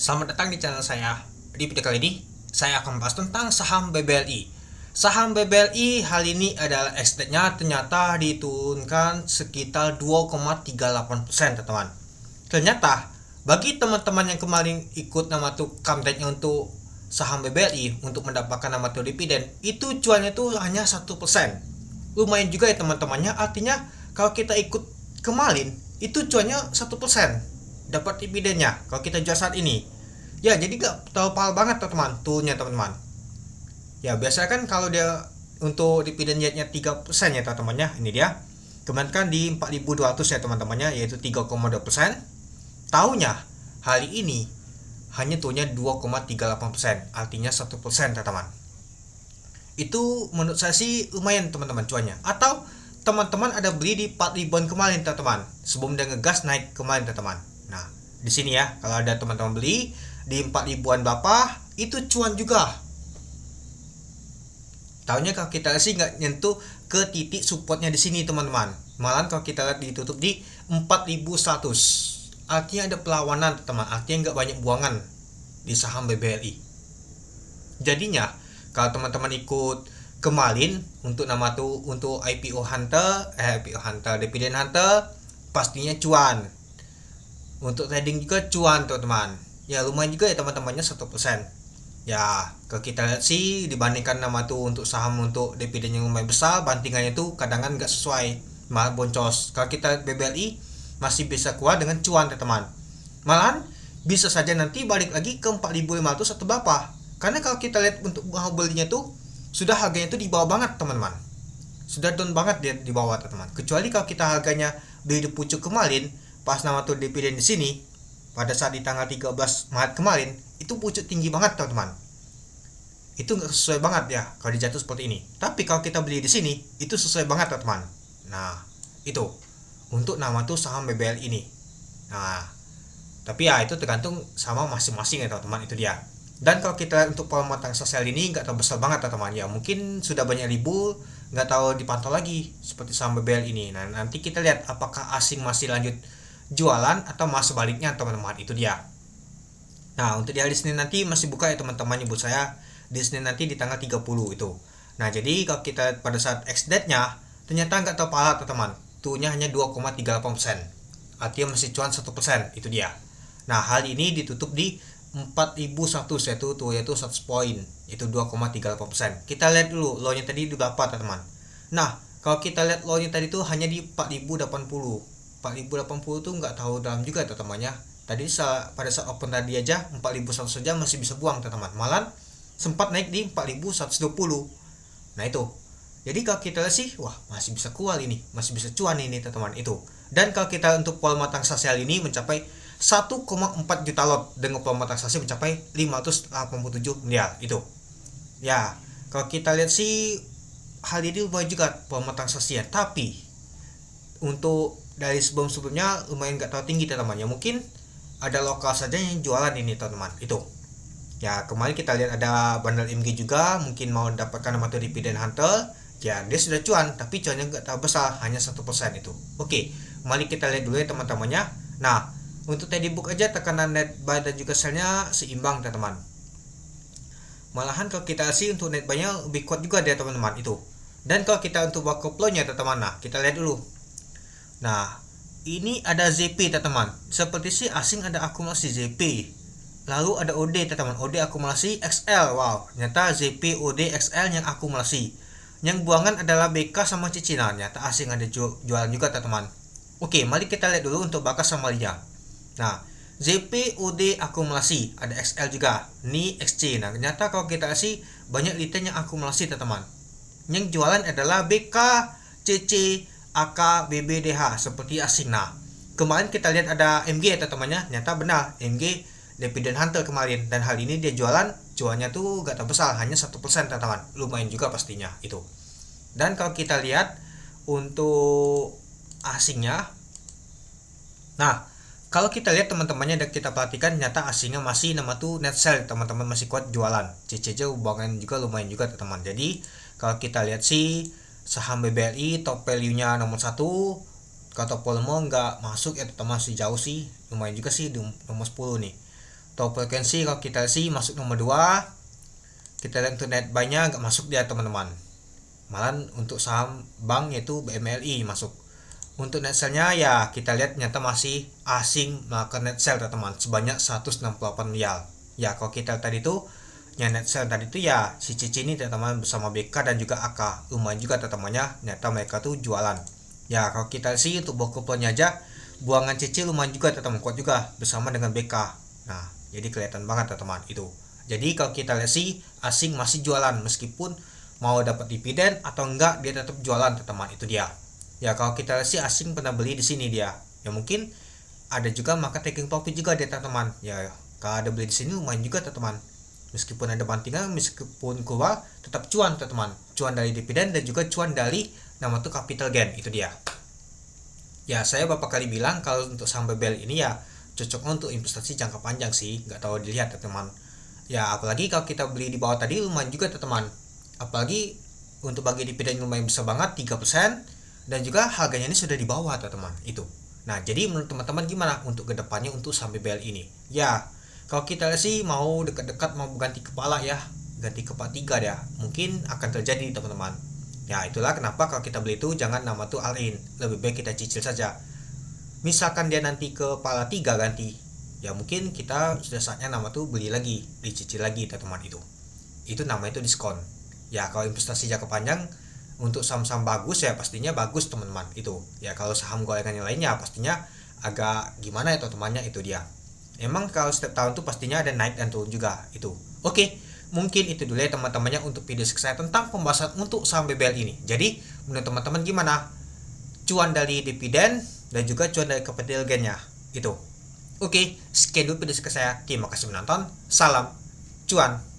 Selamat datang di channel saya. Di video kali ini, saya akan membahas tentang saham BBLI. Saham BBLI hal ini adalah exit-nya ternyata diturunkan sekitar 2,38%, teman-teman. Ternyata, bagi teman-teman yang kemarin ikut nama tuh comeback-nya untuk saham BBLI untuk mendapatkan nama tuh dividen, itu cuannya tuh hanya 1%. Lumayan juga ya teman-temannya, artinya kalau kita ikut kemarin, itu cuannya 1%. Dapat dividennya kalau kita jual saat ini. Ya, jadi gak terlalu mahal banget teman-teman tuhnya teman-teman. Ya, biasanya kan kalau dia untuk dividen yield-nya 3% ya teman-temannya. Ini dia. Kemarin kan di 4.200 ya teman-temannya, yaitu 3,2%. Tahunya hari ini hanya tuhnya 2,38%, artinya 1% teman-teman. Itu menurut saya sih lumayan teman-teman cuannya. Atau teman-teman ada beli di 4.000-an kemarin teman-teman, sebelum dia ngegas naik kemarin teman-teman. Nah, di sini ya, kalau ada teman-teman beli di 4.000-an berapa, itu cuan juga. Tahunya kalau kita sih nggak nyentuh ke titik supportnya di sini teman-teman. Malah kalau kita lihat ditutup di 4.100. Artinya ada perlawanan teman, artinya nggak banyak buangan di saham BBLI. Jadinya kalau teman-teman ikut kemarin untuk nama tuh untuk IPO Hunter, Dividend Hunter, pastinya cuan. Untuk trading juga cuan teman-teman. Ya lumayan juga ya teman-temannya 1%. Ya kalau kita lihat sih dibandingkan nama tuh untuk saham untuk dividen yang lumayan besar, bantingannya tuh kadang-kadang nggak sesuai, malah boncos. Kalau kita BBLI masih bisa kuat dengan cuan teman-teman. Malahan bisa saja nanti balik lagi ke 4.500 atau berapa. Karena kalau kita lihat untuk belinya tuh sudah harganya tuh di bawah banget teman-teman. Sudah down banget dia di bawah teman-teman. Kecuali kalau kita harganya beli di pucuk kemarin pas nama tuh dividen di sini pada saat di tanggal 13 Maret kemarin, itu pucuk tinggi banget teman-teman. Itu nggak sesuai banget ya kalau dijatuh seperti ini. Tapi kalau kita beli di sini itu sesuai banget teman-teman. Nah, itu untuk nama tuh saham BBL ini. Nah, tapi ya itu tergantung sama masing-masing ya teman-teman, itu dia. Dan kalau kita untuk pengamatan sosial ini nggak terlalu besar banget teman-teman ya, mungkin sudah banyak ribu nggak tahu dipantau lagi seperti saham BBL ini. Nah, nanti kita lihat apakah asing masih lanjut jualan atau mas sebaliknya teman-teman, itu dia. Nah, untuk di hari Senin nanti masih buka ya teman-teman, nyebut saya di Senin nanti di tanggal 30 itu. Nah, jadi kalau kita pada saat ex date-nya ternyata nggak terpahat teman-teman, tuhnya hanya 2,38%, artinya masih cuan 1%, itu dia. Nah, hal ini ditutup di 4.100 yaitu 100 poin, itu 2,38%. Kita lihat dulu low-nya tadi di berapa teman-teman. Nah, kalau kita lihat low-nya tadi tuh hanya di 4.080. 4.080 tuh nggak tahu dalam juga teman-temannya. Tadi pada saat open tadi aja 4.100 saja masih bisa buang teman-teman. Malah sempat naik di 4.120. Nah, itu. Jadi kalau kita lihat sih, wah masih bisa kual ini, masih bisa cuan ini teman-teman itu. Dan kalau kita untuk volume transaksi ini mencapai 1,4 juta lot dengan volume transaksi mencapai 587 miliar itu. Ya, kalau kita lihat sih hal ini lumayan juga volume transaksinya, tapi untuk dari sebelum-sebelumnya lumayan gak terlalu tinggi teman-teman ya, mungkin ada lokal saja yang jualan ini teman-teman itu. Ya kemarin kita lihat ada bundle MG juga mungkin mau mendapatkan nama dividen hunter, ya dia sudah cuan tapi cuannya gak terlalu besar, hanya 1% itu. Oke, mari kita lihat dulu ya teman-temannya. Nah, untuk tadi book aja tekanan net buy dan juga sell-nya seimbang teman-teman. Malahan kalau kita sih untuk net buy-nya lebih kuat juga dia teman-teman itu. Dan kalau kita untuk work flow-nya teman-teman, nah kita lihat dulu. Nah, ini ada ZP teman-teman. Seperti sih asing ada akumulasi ZP. Lalu ada OD teman-teman, OD akumulasi XL. Wow, ternyata ZP OD XL yang akumulasi. Yang buangan adalah BK sama cicilan. Ternyata asing ada jualan juga teman-teman. Oke, mari kita lihat dulu untuk bakas sama dia. Nah, ZP OD akumulasi ada XL juga. Ini XC. Nah, ternyata kalau kita sih banyak return yang akumulasi teman-teman. Yang jualan adalah BK, CC, AK, BBDH seperti asing. Nah, kemarin kita lihat ada MG ya teman-temannya, ternyata benar MG Dividend Hunter kemarin, dan hal ini dia jualan cuannya tuh gak terbesar, hanya 1% teman-teman, lumayan juga pastinya itu. Dan kalau kita lihat untuk asingnya, nah kalau kita lihat teman-temannya dan kita perhatikan ternyata asingnya masih nama tuh net sell teman-teman, masih kuat jualan. CCJ hubungan juga lumayan juga teman-teman. Jadi kalau kita lihat sih saham BBLI top value-nya nomor 1, kalau top volume nggak masuk ya teman, masih jauh sih, lumayan juga sih di nomor 10 nih. Top frekuensi kalau kita sih masuk nomor 2. Kita lihat untuk net buy-nya nggak masuk dia teman-teman. Malah untuk saham bank yaitu BMLI masuk. Untuk net sell-nya ya kita lihat ternyata masih asing melakukan net sell teman-teman sebanyak 168 miliar. Ya kalau kita tadi itu yang net sell tadi itu ya si Cici ini teman-teman bersama BK dan juga AK lumayan juga teman-temannya, ternyata mereka tuh jualan. Ya kalau kita sih untuk bokopnya aja buangan Cici lumayan juga teman-teman, kuat juga bersama dengan BK. Nah jadi kelihatan banget teman-teman itu. Jadi kalau kita lihat sih asing masih jualan meskipun mau dapat dividen atau enggak dia tetap jualan teman-teman, itu dia. Ya kalau kita lihat sih asing pernah beli di sini dia. Ya mungkin ada juga maka taking profit juga dia teman-teman. Ya kalau ada beli di sini lumayan juga teman-teman. Meskipun ada bantingan, meskipun keluar tetap cuan teman-teman. Cuan dari dividen dan juga cuan dari nama tuh capital gain, itu dia. Ya saya beberapa kali bilang kalau untuk saham BBL ini ya cocok untuk investasi jangka panjang sih, nggak tahu dilihat teman-teman. Ya apalagi kalau kita beli di bawah tadi lumayan juga teman-teman. Apalagi untuk bagi dividen lumayan besar banget 3% dan juga harganya ini sudah di bawah teman-teman itu. Nah jadi menurut teman-teman gimana untuk kedepannya untuk saham BBL ini? Ya kalau kita sih mau dekat-dekat mau ganti kepala ya, ganti kepala 3 ya, mungkin akan terjadi teman-teman. Ya itulah kenapa kalau kita beli itu jangan nama tuh all in, lebih baik kita cicil saja. Misalkan dia nanti kepala 3 ganti, ya mungkin kita sudah saatnya nama tuh beli lagi, dicicil lagi teman-teman itu. Itu namanya itu diskon. Ya kalau investasi jangka panjang untuk saham-saham bagus ya pastinya bagus teman-teman itu. Ya kalau saham gorengan yang lainnya pastinya agak gimana ya teman-temannya, itu dia. Emang kalau setiap tahun tuh pastinya ada naik dan turun juga itu. Oke, mungkin itu dulu ya teman-temannya untuk video saya tentang pembahasan untuk saham BBL ini. Jadi menurut teman-teman gimana? Cuan dari dividen dan juga cuan dari capital gain-nya itu. Oke, sekian dulu video saya. Terima kasih menonton. Salam cuan.